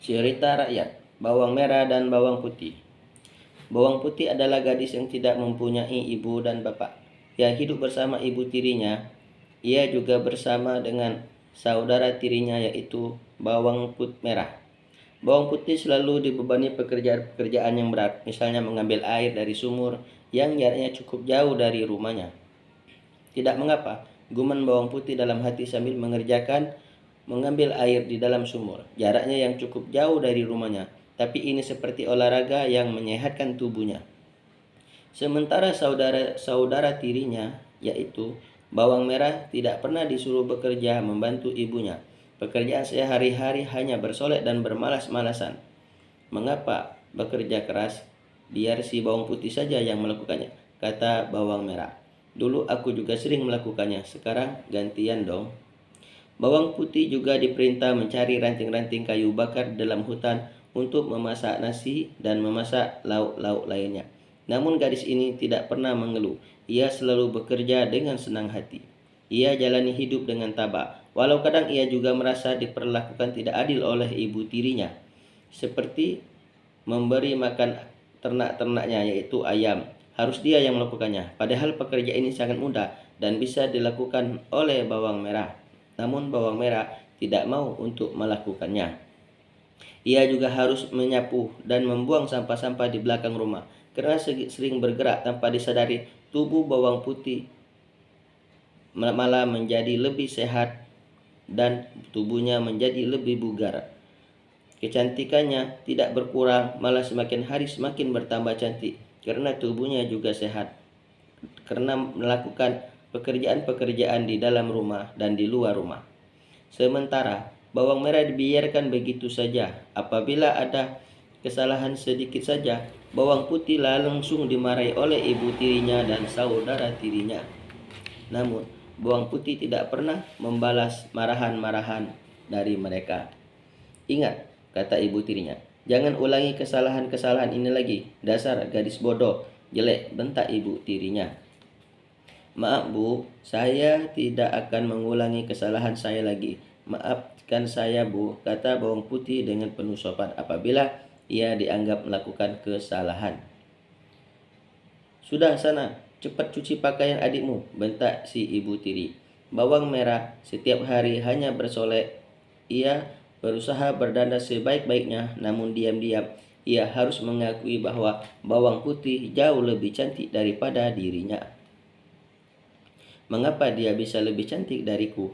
Cerita rakyat, bawang merah dan bawang putih. Bawang putih adalah gadis yang tidak mempunyai ibu dan bapak. Ia hidup bersama ibu tirinya. Ia juga bersama dengan saudara tirinya yaitu bawang merah. Bawang putih selalu dibebani pekerjaan-pekerjaan yang berat, misalnya mengambil air dari sumur yang jaraknya cukup jauh dari rumahnya. Tidak mengapa, guman bawang putih dalam hati sambil mengambil air di dalam sumur. Jaraknya yang cukup jauh dari rumahnya, tapi ini seperti olahraga yang menyehatkan tubuhnya. Sementara saudara-saudara tirinya, yaitu bawang merah, tidak pernah disuruh bekerja membantu ibunya. Pekerjaan sehari-hari hanya bersolek dan bermalas-malasan. Mengapa bekerja keras? Biar si bawang putih saja yang melakukannya, kata bawang merah. Dulu aku juga sering melakukannya, sekarang gantian dong. Bawang putih juga diperintah mencari ranting-ranting kayu bakar dalam hutan untuk memasak nasi dan memasak lauk-lauk lainnya. Namun gadis ini tidak pernah mengeluh. Ia selalu bekerja dengan senang hati. Ia jalani hidup dengan tabah, walau kadang ia juga merasa diperlakukan tidak adil oleh ibu tirinya. Seperti memberi makan ternak-ternaknya yaitu ayam. Harus dia yang melakukannya, padahal pekerjaan ini sangat mudah dan bisa dilakukan oleh bawang merah. Namun bawang merah tidak mau untuk melakukannya. Ia juga harus menyapu dan membuang sampah-sampah di belakang rumah. Karena sering bergerak tanpa disadari, tubuh bawang putih malah menjadi lebih sehat dan tubuhnya menjadi lebih bugar. Kecantikannya tidak berkurang, malah semakin hari semakin bertambah cantik karena tubuhnya juga sehat. Karena melakukan pekerjaan-pekerjaan di dalam rumah dan di luar rumah. Sementara bawang merah dibiarkan begitu saja. Apabila ada kesalahan sedikit saja, bawang putih langsung dimarahi oleh ibu tirinya dan saudara tirinya. Namun, bawang putih tidak pernah membalas marahan-marahan dari mereka. Ingat, kata ibu tirinya, jangan ulangi kesalahan-kesalahan ini lagi. Dasar gadis bodoh, jelek, bentak ibu tirinya. Maaf bu, saya tidak akan mengulangi kesalahan saya lagi. Maafkan saya bu, kata bawang putih dengan penuh sopan apabila ia dianggap melakukan kesalahan. Sudah sana, cepat cuci pakaian adikmu, bentak si ibu tiri. Bawang merah setiap hari hanya bersolek. Ia berusaha berdandan sebaik-baiknya, namun diam-diam ia harus mengakui bahwa bawang putih jauh lebih cantik daripada dirinya. Mengapa dia bisa lebih cantik dariku?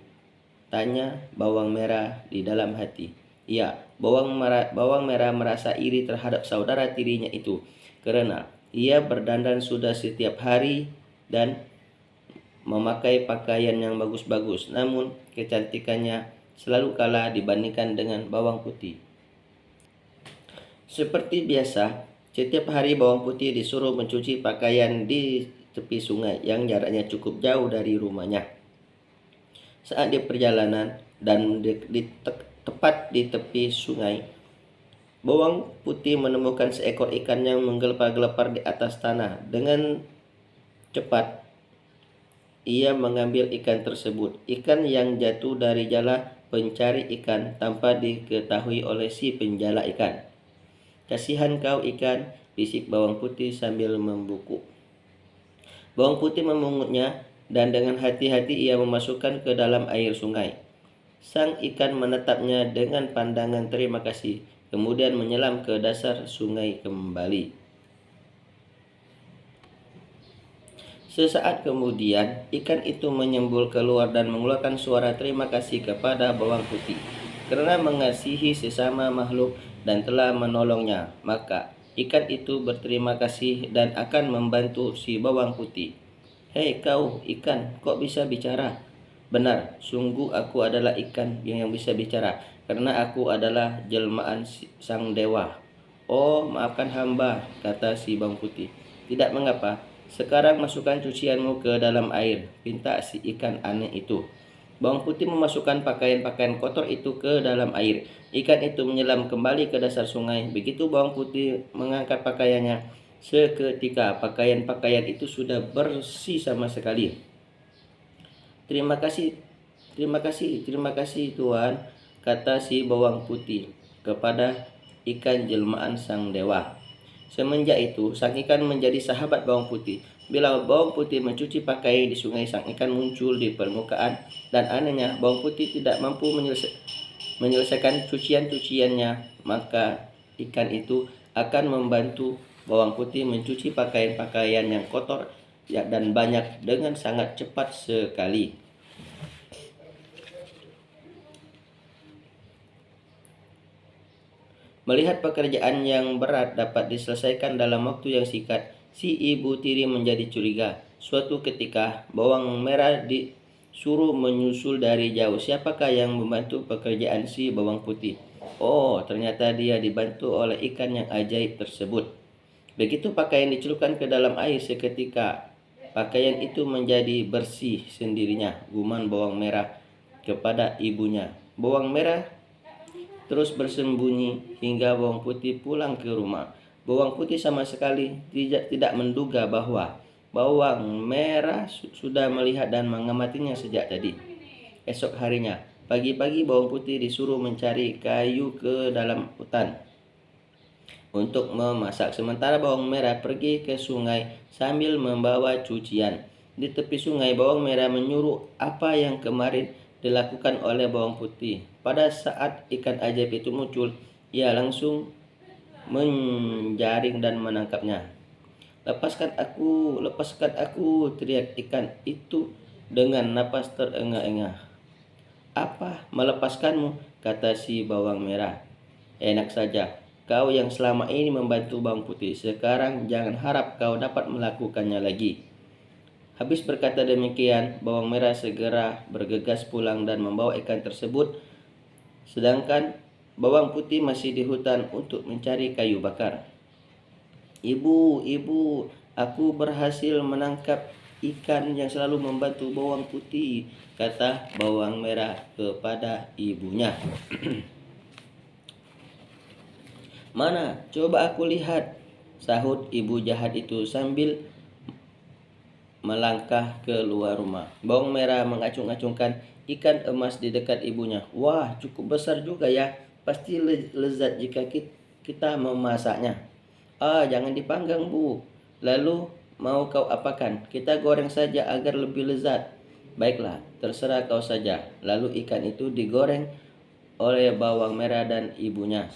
Tanya bawang merah di dalam hati. Ya, bawang merah merasa iri terhadap saudara tirinya itu karena ia berdandan sudah setiap hari dan memakai pakaian yang bagus-bagus, namun kecantikannya selalu kalah dibandingkan dengan bawang putih. Seperti biasa, setiap hari bawang putih disuruh mencuci pakaian di tepi sungai yang jaraknya cukup jauh dari rumahnya. Saat di perjalanan dan tepat di tepi sungai, bawang putih menemukan seekor ikan yang menggelepar-gelepar di atas tanah. Dengan cepat, ia mengambil ikan tersebut. Ikan yang jatuh dari jala pencari ikan tanpa diketahui oleh si penjala ikan. Kasihan kau ikan, bisik bawang putih sambil membungkuk. Bawang putih memungutnya dan dengan hati-hati ia memasukkan ke dalam air sungai. Sang ikan menatapnya dengan pandangan terima kasih, kemudian menyelam ke dasar sungai kembali. Sesaat kemudian, ikan itu menyembul keluar dan mengeluarkan suara terima kasih kepada bawang putih. Karena mengasihi sesama makhluk dan telah menolongnya, maka ikan itu berterima kasih dan akan membantu si bawang putih. Hei kau ikan, kok bisa bicara? Benar, sungguh aku adalah ikan yang bisa bicara, karena aku adalah jelmaan sang dewa. Oh, maafkan hamba, kata si bawang putih. Tidak mengapa, sekarang masukkan cucianmu ke dalam air, pinta si ikan aneh itu. Bawang putih memasukkan pakaian-pakaian kotor itu ke dalam air. Ikan itu menyelam kembali ke dasar sungai. Begitu bawang putih mengangkat pakaiannya, seketika pakaian-pakaian itu sudah bersih sama sekali. Terima kasih Tuan, kata si bawang putih. kepada ikan jelmaan sang dewa. Semenjak itu, sang ikan menjadi sahabat bawang putih. Bila bawang putih mencuci pakaian di sungai, sang ikan muncul di permukaan, dan anehnya bawang putih tidak mampu menyelesaikan cucian-cuciannya, maka ikan itu akan membantu bawang putih mencuci pakaian-pakaian yang kotor dan banyak dengan sangat cepat sekali. Melihat pekerjaan yang berat dapat diselesaikan dalam waktu yang singkat, si ibu tiri menjadi curiga. Suatu ketika, bawang merah disuruh menyusul dari jauh. Siapakah yang membantu pekerjaan si bawang putih? Oh, ternyata dia dibantu oleh ikan yang ajaib tersebut. Begitu pakaian dicelupkan ke dalam air, seketika pakaian itu menjadi bersih sendirinya, gumam bawang merah kepada ibunya. Bawang merah terus bersembunyi hingga bawang putih pulang ke rumah. Bawang putih sama sekali tidak menduga bahwa bawang merah sudah melihat dan mengamatinya sejak tadi. Esok harinya, pagi-pagi bawang putih disuruh mencari kayu ke dalam hutan untuk memasak. Sementara bawang merah pergi ke sungai sambil membawa cucian. Di tepi sungai, bawang merah menyuruh apa yang kemarin dilakukan oleh bawang putih. Pada saat ikan ajaib itu muncul, ia langsung menjaring dan menangkapnya. Lepaskan aku, teriak ikan itu dengan napas terengah-engah. Apa, melepaskanmu? Kata si bawang merah. Enak saja, kau yang selama ini membantu bawang putih, sekarang jangan harap kau dapat melakukannya lagi. Habis berkata demikian, bawang merah segera bergegas pulang dan membawa ikan tersebut, sedangkan bawang putih masih di hutan untuk mencari kayu bakar. Ibu, aku berhasil menangkap ikan yang selalu membantu bawang putih, kata bawang merah kepada ibunya. Mana? Coba aku lihat, sahut ibu jahat itu sambil melangkah keluar rumah. Bawang merah mengacung-acungkan ikan emas di dekat ibunya. Wah, cukup besar juga ya. Pasti lezat jika kita memasaknya. Ah, jangan dipanggang, Bu. Lalu mau kau apakan? Kita goreng saja agar lebih lezat. Baiklah, terserah kau saja. Lalu ikan itu digoreng oleh bawang merah dan ibunya.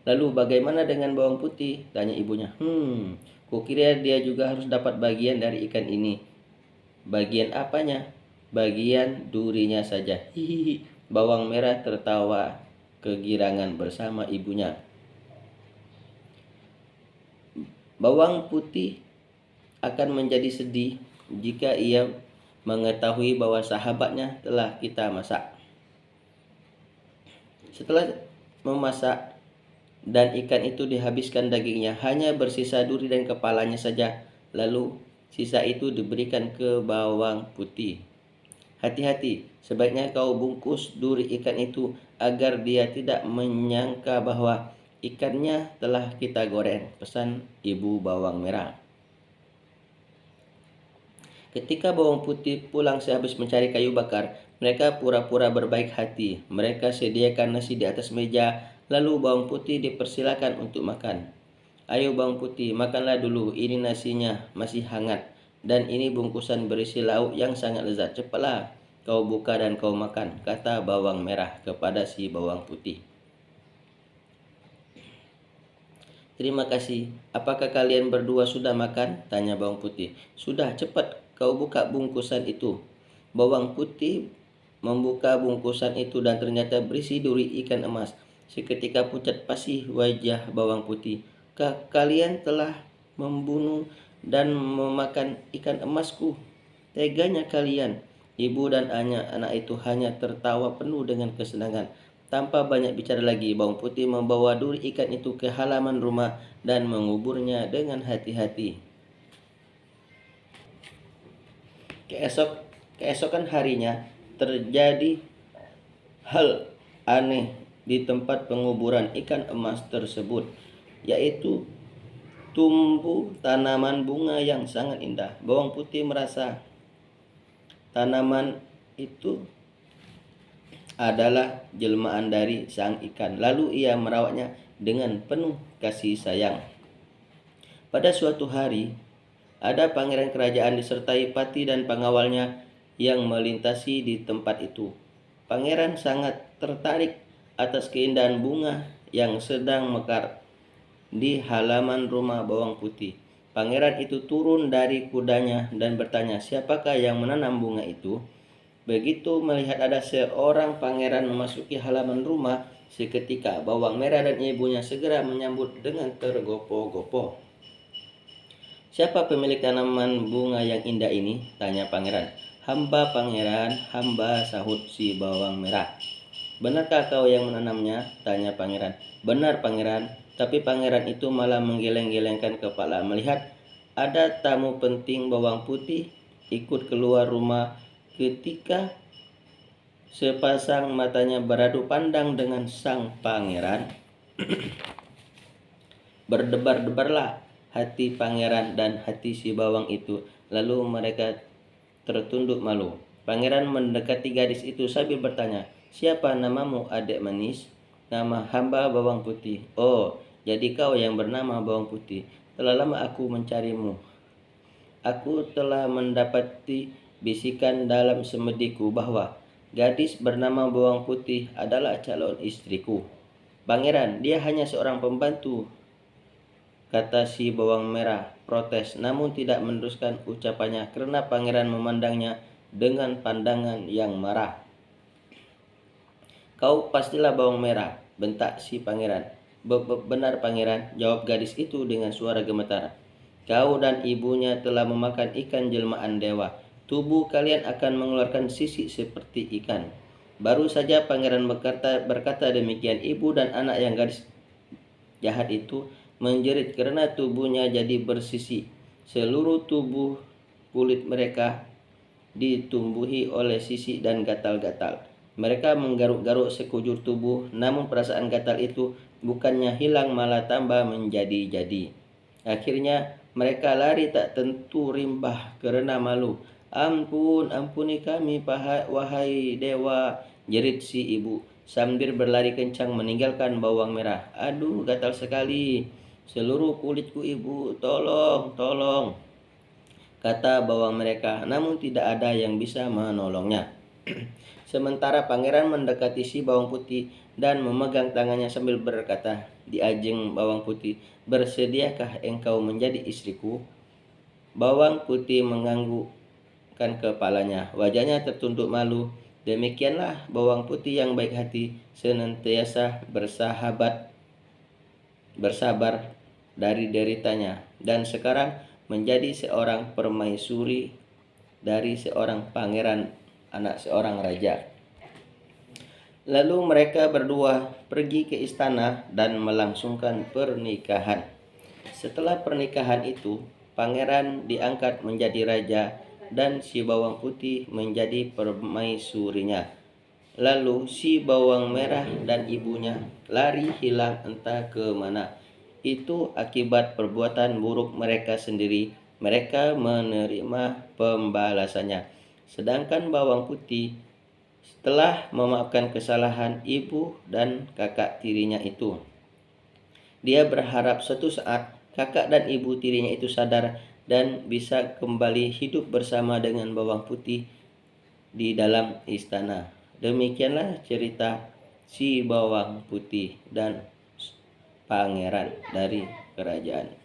Lalu bagaimana dengan bawang putih? Tanya ibunya. Kukira dia juga harus dapat bagian dari ikan ini. Bagian apanya? Bagian durinya saja. Hihihi. Bawang merah tertawa kegirangan bersama ibunya. Bawang putih akan menjadi sedih jika ia mengetahui bahwa sahabatnya telah kita masak. Setelah memasak dan ikan itu dihabiskan dagingnya, hanya bersisa duri dan kepalanya saja. Lalu sisa itu diberikan ke bawang putih. Hati-hati, sebaiknya kau bungkus duri ikan itu agar dia tidak menyangka bahwa ikannya telah kita goreng, pesan ibu bawang merah. Ketika bawang putih pulang sehabis mencari kayu bakar, mereka pura-pura berbaik hati. Mereka sediakan nasi di atas meja, lalu bawang putih dipersilakan untuk makan. Ayo bawang putih, makanlah dulu, ini nasinya masih hangat. Dan ini bungkusan berisi lauk yang sangat lezat. Cepatlah, kau buka dan kau makan, kata bawang merah kepada si bawang putih. Terima kasih. Apakah kalian berdua sudah makan? Tanya bawang putih. Sudah, cepat kau buka bungkusan itu. Bawang putih membuka bungkusan itu dan ternyata berisi duri ikan emas. Seketika pucat pasi wajah bawang putih. Kalian telah membunuh dan memakan ikan emasku. Teganya kalian. Ibu dan anak itu hanya tertawa penuh dengan kesenangan. Tanpa banyak bicara lagi, bawang putih membawa duri ikan itu ke halaman rumah dan menguburnya dengan hati-hati. Keesokan harinya terjadi hal aneh di tempat penguburan ikan emas tersebut, yaitu tumbuh tanaman bunga yang sangat indah. Bawang putih merasa tanaman itu adalah jelmaan dari sang ikan. Lalu ia merawatnya dengan penuh kasih sayang. Pada suatu hari, ada pangeran kerajaan disertai pati dan pengawalnya yang melintasi di tempat itu. Pangeran sangat tertarik atas keindahan bunga yang sedang mekar di halaman rumah bawang putih. Pangeran itu turun dari kudanya dan bertanya, "Siapakah yang menanam bunga itu?" Begitu melihat ada seorang pangeran memasuki halaman rumah, seketika bawang merah dan ibunya segera menyambut dengan tergopoh-gopoh. "Siapa pemilik tanaman bunga yang indah ini?" tanya pangeran. "Hamba pangeran, hamba," sahut si bawang merah. "Benarkah kau yang menanamnya?" tanya pangeran. "Benar pangeran." Tapi pangeran itu malah menggeleng-gelengkan kepala melihat ada tamu penting bawang putih ikut keluar rumah. Ketika sepasang matanya beradu pandang dengan sang pangeran, berdebar-debarlah hati pangeran dan hati si bawang itu. Lalu mereka tertunduk malu. Pangeran mendekati gadis itu sambil bertanya, "Siapa namamu, adik manis?" "Nama hamba bawang putih." "Oh, jadi kau yang bernama bawang putih. Telah lama aku mencarimu. Aku telah mendapati bisikan dalam semediku bahwa gadis bernama bawang putih adalah calon istriku." "Pangeran, dia hanya seorang pembantu," kata si bawang merah protes, namun tidak meneruskan ucapannya karena pangeran memandangnya dengan pandangan yang marah. "Kau pastilah bawang merah," bentak si pangeran. Benar pangeran," jawab gadis itu dengan suara gemetar. "Kau dan ibunya telah memakan ikan jelmaan dewa. Tubuh kalian akan mengeluarkan sisik seperti ikan." Baru saja pangeran berkata demikian, ibu dan anak yang gadis jahat itu menjerit karena tubuhnya jadi bersisik. Seluruh tubuh kulit mereka ditumbuhi oleh sisik dan gatal-gatal. Mereka menggaruk-garuk sekujur tubuh, namun perasaan gatal itu bukannya hilang malah tambah menjadi-jadi. Akhirnya mereka lari tak tentu rimbah karena malu. Ampuni kami, wahai dewa," jerit si ibu sambil berlari kencang meninggalkan bawang merah. "Aduh, gatal sekali seluruh kulitku ibu, tolong," kata bawang mereka, namun tidak ada yang bisa menolongnya. Sementara pangeran mendekati si bawang putih dan memegang tangannya sambil berkata, "Di ajeng bawang putih, bersediakah engkau menjadi istriku?" Bawang putih menganggukkan kepalanya, wajahnya tertunduk malu. Demikianlah bawang putih yang baik hati, senantiasa bersabar dari deritanya, dan sekarang menjadi seorang permaisuri dari seorang pangeran, anak seorang raja. Lalu mereka berdua pergi ke istana dan melangsungkan pernikahan. Setelah pernikahan itu, pangeran diangkat menjadi raja dan si bawang putih menjadi permaisurinya. Lalu si bawang merah dan ibunya lari hilang entah ke mana. Itu akibat perbuatan buruk mereka sendiri. Mereka menerima pembalasannya. Sedangkan bawang putih setelah memaafkan kesalahan ibu dan kakak tirinya itu, dia berharap suatu saat kakak dan ibu tirinya itu sadar dan bisa kembali hidup bersama dengan bawang putih di dalam istana. Demikianlah cerita si bawang putih dan pangeran dari kerajaan.